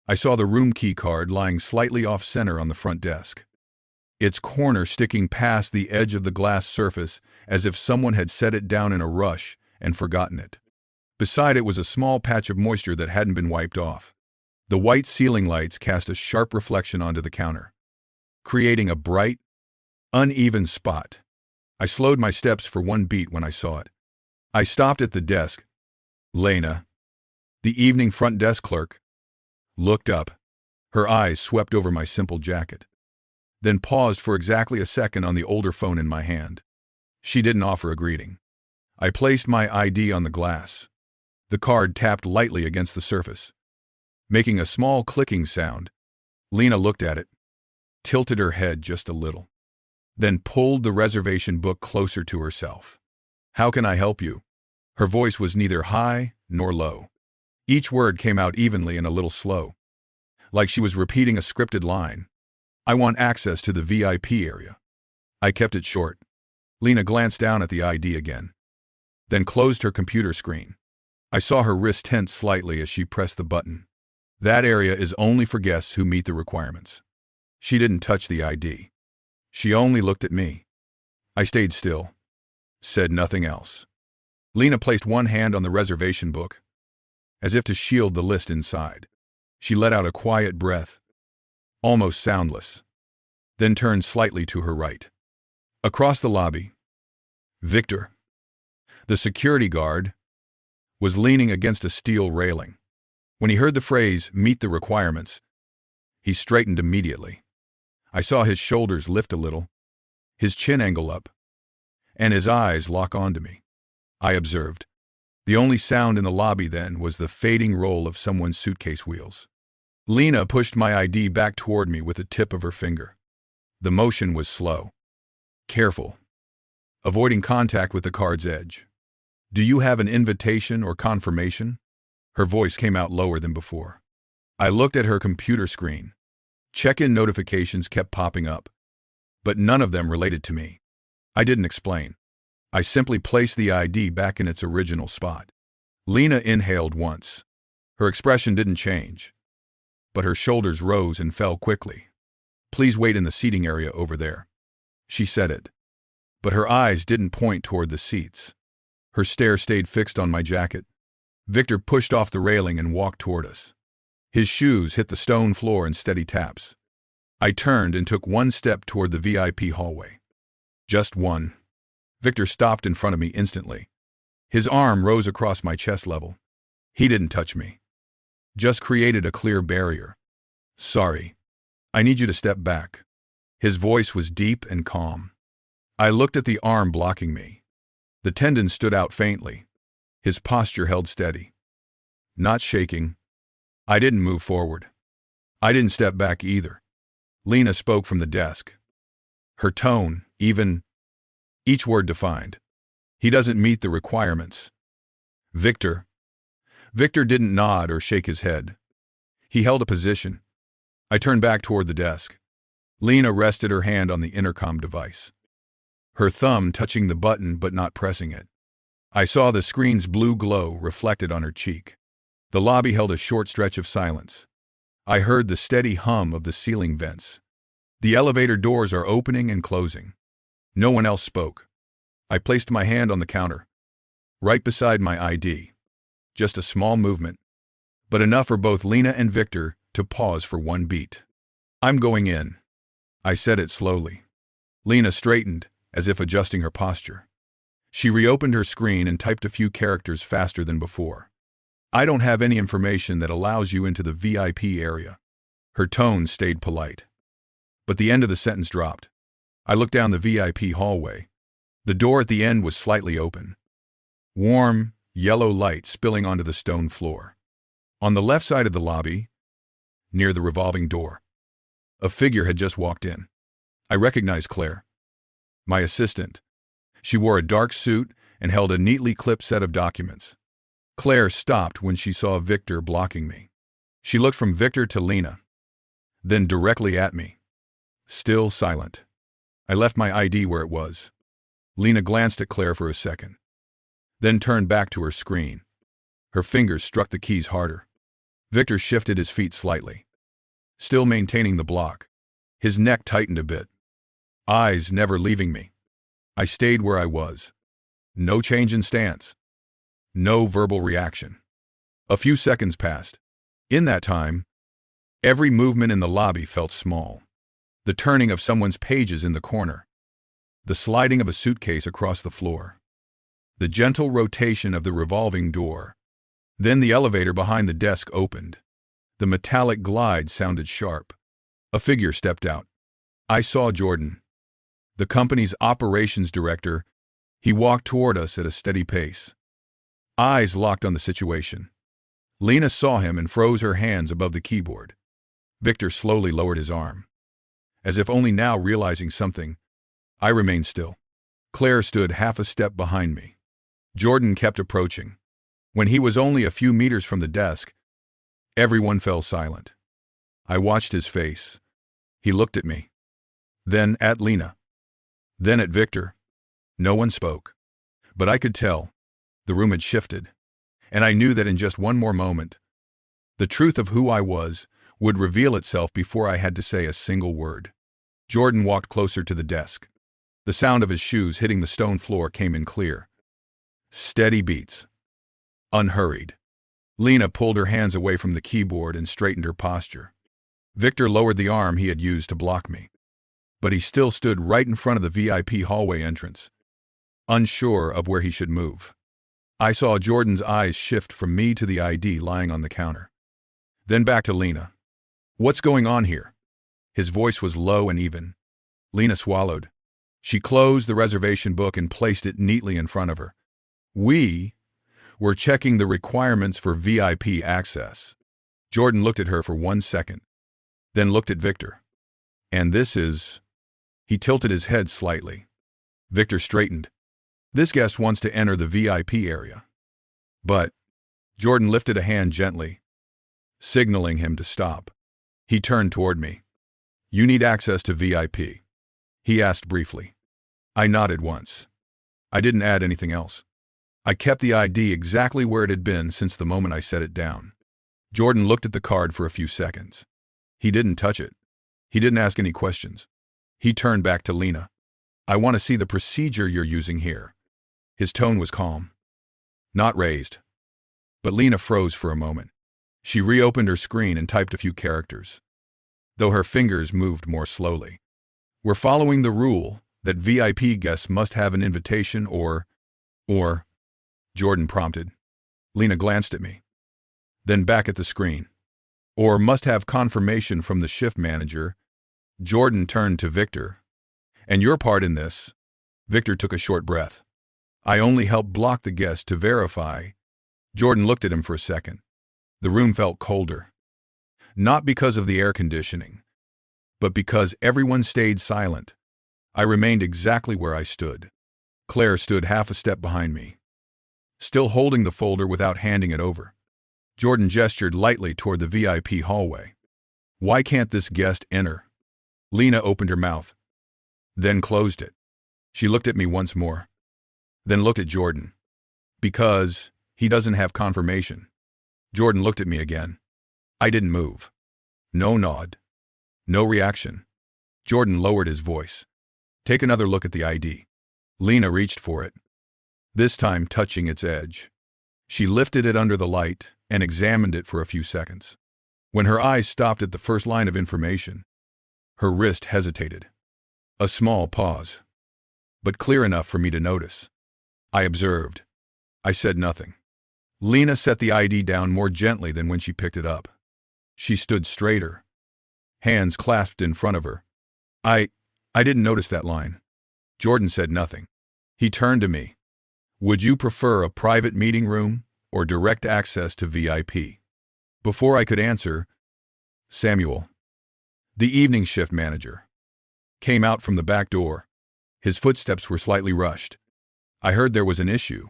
I saw the room key card lying slightly off-center on the front desk, its corner sticking past the edge of the glass surface as if someone had set it down in a rush and forgotten it. Beside it was a small patch of moisture that hadn't been wiped off. The white ceiling lights cast a sharp reflection onto the counter, creating a bright, uneven spot. I slowed my steps for one beat when I saw it. I stopped at the desk. Lena, the evening front desk clerk, looked up. Her eyes swept over my simple jacket, then paused for exactly a second on the older phone in my hand. She didn't offer a greeting. I placed my ID on the glass. The card tapped lightly against the surface, making a small clicking sound. Lena looked at it, tilted her head just a little, then pulled the reservation book closer to herself. "How can I help you?" Her voice was neither high nor low. Each word came out evenly and a little slow, like she was repeating a scripted line. "I want access to the VIP area." I kept it short. Lena glanced down at the ID again, then closed her computer screen. I saw her wrist tense slightly as she pressed the button. "That area is only for guests who meet the requirements." She didn't touch the ID. She only looked at me. I stayed still, said nothing else. Lena placed one hand on the reservation book, as if to shield the list inside. She let out a quiet breath, almost soundless, then turned slightly to her right. Across the lobby, Victor, the security guard, was leaning against a steel railing. When he heard the phrase, "meet the requirements," he straightened immediately. I saw his shoulders lift a little, his chin angle up, and his eyes lock onto me. I observed. The only sound in the lobby then was the fading roll of someone's suitcase wheels. Lena pushed my ID back toward me with the tip of her finger. The motion was slow, careful, avoiding contact with the card's edge. "Do you have an invitation or confirmation?" Her voice came out lower than before. I looked at her computer screen. Check-in notifications kept popping up, but none of them related to me. I didn't explain. I simply placed the ID back in its original spot. Lena inhaled once. Her expression didn't change, but her shoulders rose and fell quickly. "Please wait in the seating area over there." She said it, but her eyes didn't point toward the seats. Her stare stayed fixed on my jacket. Victor pushed off the railing and walked toward us. His shoes hit the stone floor in steady taps. I turned and took one step toward the VIP hallway. Just one. Victor stopped in front of me instantly. His arm rose across my chest level. He didn't touch me, just created a clear barrier. "Sorry. I need you to step back." His voice was deep and calm. I looked at the arm blocking me. The tendon stood out faintly. His posture held steady, not shaking. I didn't move forward. I didn't step back either. Lena spoke from the desk. Her tone, even, each word defined. "He doesn't meet the requirements." Victor didn't nod or shake his head. He held a position. I turned back toward the desk. Lena rested her hand on the intercom device, her thumb touching the button but not pressing it. I saw the screen's blue glow reflected on her cheek. The lobby held a short stretch of silence. I heard the steady hum of the ceiling vents. The elevator doors are opening and closing. No one else spoke. I placed my hand on the counter, right beside my ID. Just a small movement, but enough for both Lena and Victor to pause for one beat. "I'm going in." I said it slowly. Lena straightened, as if adjusting her posture. She reopened her screen and typed a few characters faster than before. "I don't have any information that allows you into the VIP area." Her tone stayed polite, but the end of the sentence dropped. I looked down the VIP hallway. The door at the end was slightly open, warm, yellow light spilling onto the stone floor. On the left side of the lobby, near the revolving door, a figure had just walked in. I recognized Claire, my assistant. She wore a dark suit and held a neatly clipped set of documents. Claire stopped when she saw Victor blocking me. She looked from Victor to Lena, then directly at me. Still silent. I left my ID where it was. Lena glanced at Claire for a second, then turned back to her screen. Her fingers struck the keys harder. Victor shifted his feet slightly, still maintaining the block. His neck tightened a bit, eyes never leaving me. I stayed where I was. No change in stance. No verbal reaction. A few seconds passed. In that time, every movement in the lobby felt small. The turning of someone's pages in the corner. The sliding of a suitcase across the floor. The gentle rotation of the revolving door. Then the elevator behind the desk opened. The metallic glide sounded sharp. A figure stepped out. I saw Jordan, the company's operations director. He walked toward us at a steady pace. Eyes locked on the situation. Lena saw him and froze her hands above the keyboard. Victor slowly lowered his arm. As if only now realizing something, I remained still. Claire stood half a step behind me. Jordan kept approaching. When he was only a few meters from the desk, everyone fell silent. I watched his face. He looked at me. Then at Lena. Then at Victor. No one spoke. But I could tell. The room had shifted. And I knew that in just one more moment, the truth of who I was would reveal itself before I had to say a single word. Jordan walked closer to the desk. The sound of his shoes hitting the stone floor came in clear. Steady beats. Unhurried. Lena pulled her hands away from the keyboard and straightened her posture. Victor lowered the arm he had used to block me. But he still stood right in front of the VIP hallway entrance, unsure of where he should move. I saw Jordan's eyes shift from me to the ID lying on the counter. Then back to Lena. What's going on here? His voice was low and even. Lena swallowed. She closed the reservation book and placed it neatly in front of her. We were checking the requirements for VIP access. Jordan looked at her for 1 second, then looked at Victor. And this is... He tilted his head slightly. Victor straightened. This guest wants to enter the VIP area. But... Jordan lifted a hand gently, signaling him to stop. He turned toward me. You need access to VIP, he asked briefly. I nodded once. I didn't add anything else. I kept the ID exactly where it had been since the moment I set it down. Jordan looked at the card for a few seconds. He didn't touch it. He didn't ask any questions. He turned back to Lena. I want to see the procedure you're using here. His tone was calm, not raised. But Lena froze for a moment. She reopened her screen and typed a few characters, though her fingers moved more slowly. We're following the rule that VIP guests must have an invitation or, Jordan prompted. Lena glanced at me, then back at the screen. Or must have confirmation from the shift manager. Jordan turned to Victor. And your part in this? Victor took a short breath. I only helped block the guest to verify. Jordan looked at him for a second. The room felt colder. Not because of the air conditioning, but because everyone stayed silent. I remained exactly where I stood. Claire stood half a step behind me, still holding the folder without handing it over. Jordan gestured lightly toward the VIP hallway. Why can't this guest enter? Lena opened her mouth, then closed it. She looked at me once more, then looked at Jordan. Because he doesn't have confirmation. Jordan looked at me again. I didn't move. No nod. No reaction. Jordan lowered his voice. Take another look at the ID. Lena reached for it, this time touching its edge. She lifted it under the light and examined it for a few seconds. When her eyes stopped at the first line of information, her wrist hesitated. A small pause, but clear enough for me to notice. I observed. I said nothing. Lena set the ID down more gently than when she picked it up. She stood straighter, hands clasped in front of her. I didn't notice that line. Jordan said nothing. He turned to me. Would you prefer a private meeting room or direct access to VIP? Before I could answer, Samuel, the evening shift manager, came out from the back door. His footsteps were slightly rushed. I heard there was an issue.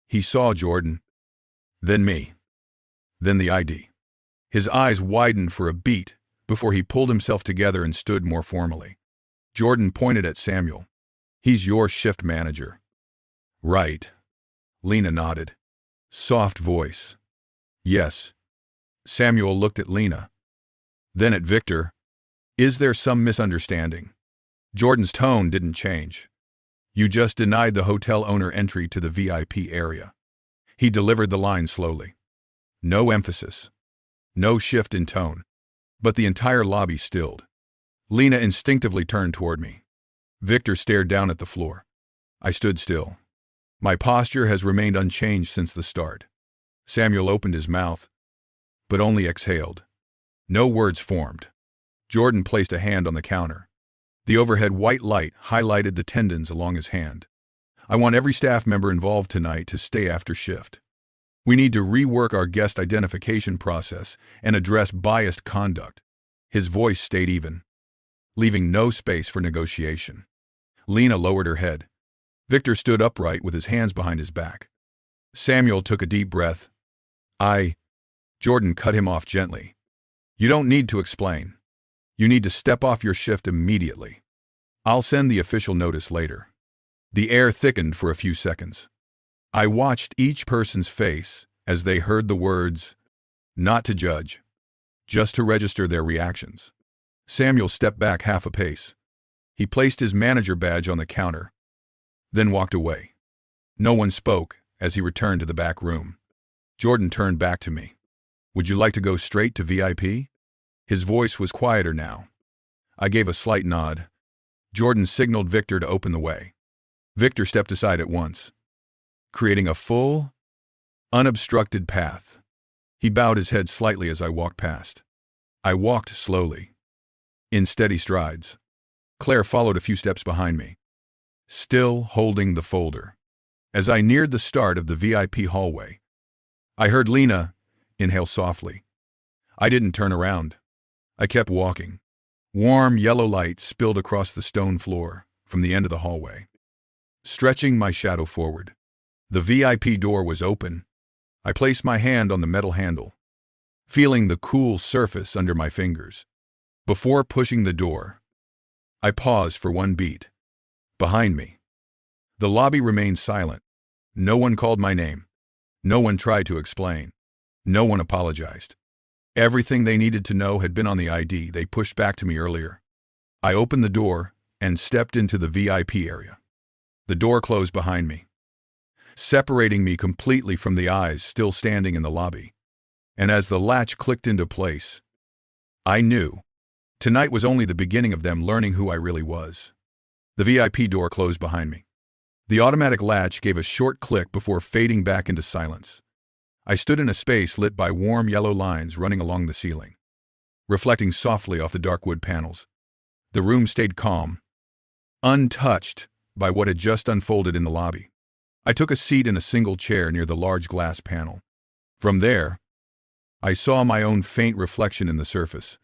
He saw Jordan, then me, then the ID. His eyes widened for a beat before he pulled himself together and stood more formally. Jordan pointed at Samuel. He's your shift manager. Right. Lena nodded. Soft voice. Yes. Samuel looked at Lena, then at Victor. Is there some misunderstanding? Jordan's tone didn't change. You just denied the hotel owner entry to the VIP area. He delivered the line slowly. No emphasis. No shift in tone. But the entire lobby stilled. Lena instinctively turned toward me. Victor stared down at the floor. I stood still. My posture has remained unchanged since the start. Samuel opened his mouth, but only exhaled. No words formed. Jordan placed a hand on the counter. The overhead white light highlighted the tendons along his hand. I want every staff member involved tonight to stay after shift. We need to rework our guest identification process and address biased conduct. His voice stayed even, leaving no space for negotiation. Lena lowered her head. Victor stood upright with his hands behind his back. Samuel took a deep breath. Jordan cut him off gently. You don't need to explain. You need to step off your shift immediately. I'll send the official notice later. The air thickened for a few seconds. I watched each person's face as they heard the words, not to judge, just to register their reactions. Samuel stepped back half a pace. He placed his manager badge on the counter, then walked away. No one spoke as he returned to the back room. Jordan turned back to me. Would you like to go straight to VIP? His voice was quieter now. I gave a slight nod. Jordan signaled Victor to open the way. Victor stepped aside at once, creating a full, unobstructed path. He bowed his head slightly as I walked past. I walked slowly, in steady strides. Claire followed a few steps behind me, still holding the folder. As I neared the start of the VIP hallway, I heard Lena inhale softly. I didn't turn around. I kept walking. Warm yellow light spilled across the stone floor from the end of the hallway, stretching my shadow forward. The VIP door was open. I placed my hand on the metal handle, feeling the cool surface under my fingers. Before pushing the door, I paused for one beat. Behind me, the lobby remained silent. No one called my name. No one tried to explain. No one apologized. Everything they needed to know had been on the ID they pushed back to me earlier. I opened the door and stepped into the VIP area. The door closed behind me, separating me completely from the eyes still standing in the lobby. And as the latch clicked into place, I knew tonight was only the beginning of them learning who I really was. The VIP door closed behind me. The automatic latch gave a short click before fading back into silence. I stood in a space lit by warm yellow lines running along the ceiling, reflecting softly off the dark wood panels. The room stayed calm, untouched by what had just unfolded in the lobby. I took a seat in a single chair near the large glass panel. From there, I saw my own faint reflection in the surface.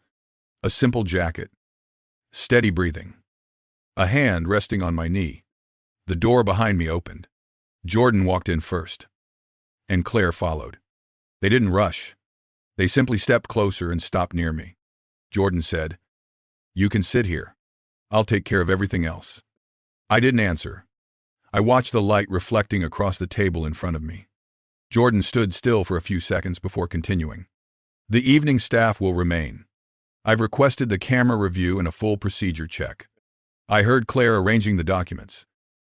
A simple jacket, steady breathing, a hand resting on my knee. The door behind me opened. Jordan walked in first, and Claire followed. They didn't rush. They simply stepped closer and stopped near me. Jordan said, "You can sit here. I'll take care of everything else." I didn't answer. I watched the light reflecting across the table in front of me. Jordan stood still for a few seconds before continuing. "The evening staff will remain. I've requested the camera review and a full procedure check." I heard Claire arranging the documents.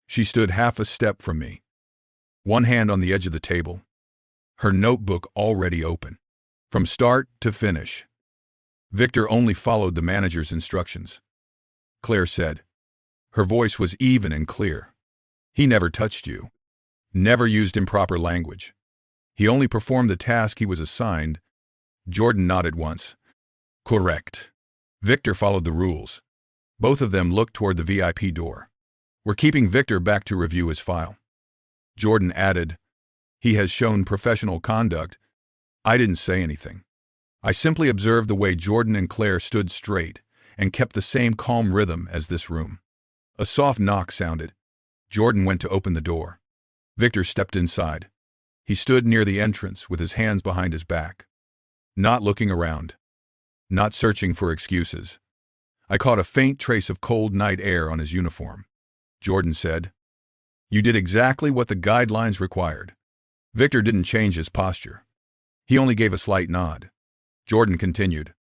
She stood half a step from me, one hand on the edge of the table, her notebook already open. From start to finish, Victor only followed the manager's instructions. Claire said. Her voice was even and clear. "He never touched you, never used improper language. He only performed the task he was assigned." Jordan nodded once. "Correct." Victor followed the rules. Both of them looked toward the VIP door. "We're keeping Victor back to review his file." Jordan added, "He has shown professional conduct." I didn't say anything. I simply observed the way Jordan and Claire stood straight and kept the same calm rhythm as this room. A soft knock sounded. Jordan went to open the door. Victor stepped inside. He stood near the entrance with his hands behind his back, not looking around, not searching for excuses. I caught a faint trace of cold night air on his uniform. Jordan said, "You did exactly what the guidelines required." Victor didn't change his posture. He only gave a slight nod. Jordan continued.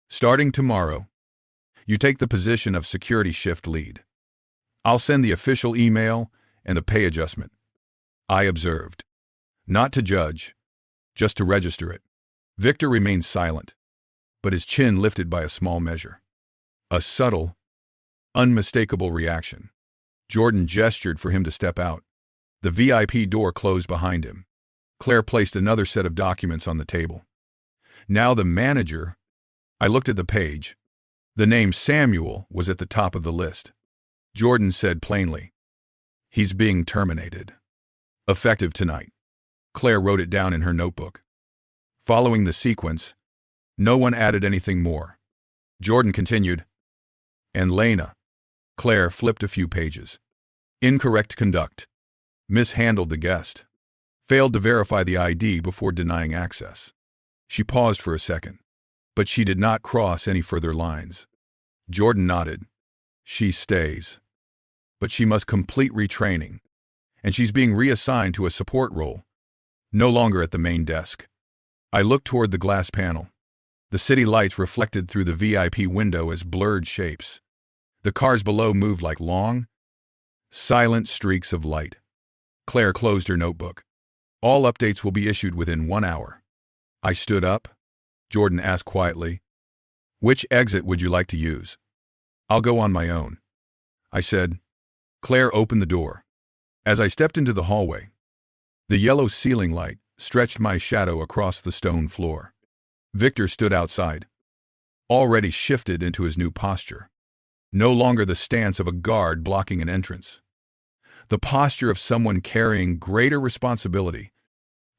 Starting tomorrow, you take the position of security shift lead. I'll send the official email and the pay adjustment. I observed. Not to judge, just to register it. Victor remained silent, but his chin lifted by a small measure. A subtle, unmistakable reaction. Jordan gestured for him to step out. The VIP door closed behind him. Claire placed another set of documents on the table. Now the manager. I looked at the page. The name Samuel was at the top of the list. Jordan said plainly, "He's being terminated. Effective tonight." Claire wrote it down in her notebook. Following the sequence, no one added anything more. Jordan continued, "And Lena." Claire flipped a few pages. Incorrect conduct. Mishandled the guest. Failed to verify the ID before denying access. She paused for a second, but she did not cross any further lines. Jordan nodded. She stays. But she must complete retraining, and she's being reassigned to a support role, no longer at the main desk. I looked toward the glass panel. The city lights reflected through the VIP window as blurred shapes. The cars below moved like long, silent streaks of light. Claire closed her notebook. All updates will be issued within 1 hour. I stood up. Jordan asked quietly, "Which exit would you like to use?" "I'll go on my own," I said. Claire opened the door. As I stepped into the hallway, the yellow ceiling light stretched my shadow across the stone floor. Victor stood outside, already shifted into his new posture. No longer the stance of a guard blocking an entrance. The posture of someone carrying greater responsibility.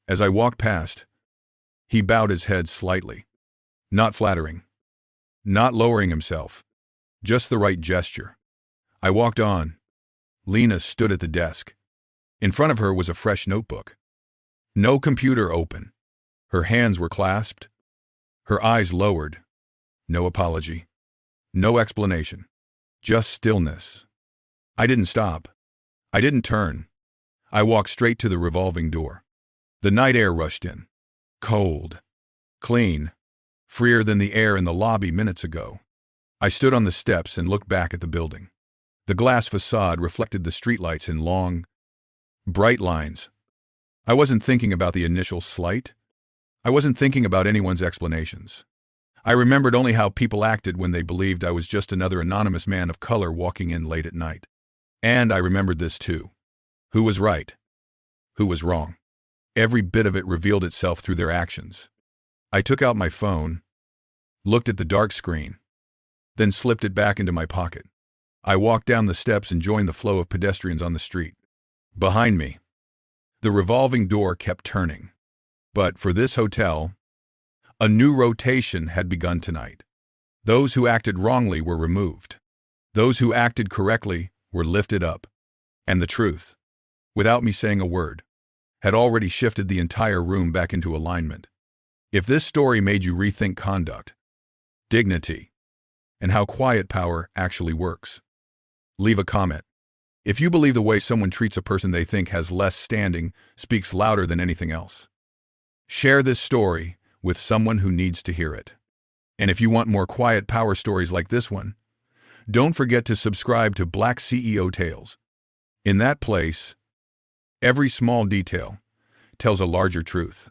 As I walked past, he bowed his head slightly. Not flattering. Not lowering himself. Just the right gesture. I walked on. Lena stood at the desk. In front of her was a fresh notebook. No computer open. Her hands were clasped. Her eyes lowered. No apology. No explanation. Just stillness. I didn't stop. I didn't turn. I walked straight to the revolving door. The night air rushed in. Cold. Clean. Freer than the air in the lobby minutes ago. I stood on the steps and looked back at the building. The glass facade reflected the streetlights in long, bright lines. I wasn't thinking about the initial slight. I wasn't thinking about anyone's explanations. I remembered only how people acted when they believed I was just another anonymous man of color walking in late at night. And I remembered this too. Who was right? Who was wrong? Every bit of it revealed itself through their actions. I took out my phone, looked at the dark screen, then slipped it back into my pocket. I walked down the steps and joined the flow of pedestrians on the street. Behind me, the revolving door kept turning. But for this hotel, a new rotation had begun tonight. Those who acted wrongly were removed. Those who acted correctly were lifted up. And the truth, without me saying a word, had already shifted the entire room back into alignment. If this story made you rethink conduct, dignity, and how quiet power actually works, leave a comment. If you believe the way someone treats a person they think has less standing speaks louder than anything else, share this story with someone who needs to hear it. And if you want more quiet power stories like this one, don't forget to subscribe to Black CEO Tales. In that place, every small detail tells a larger truth.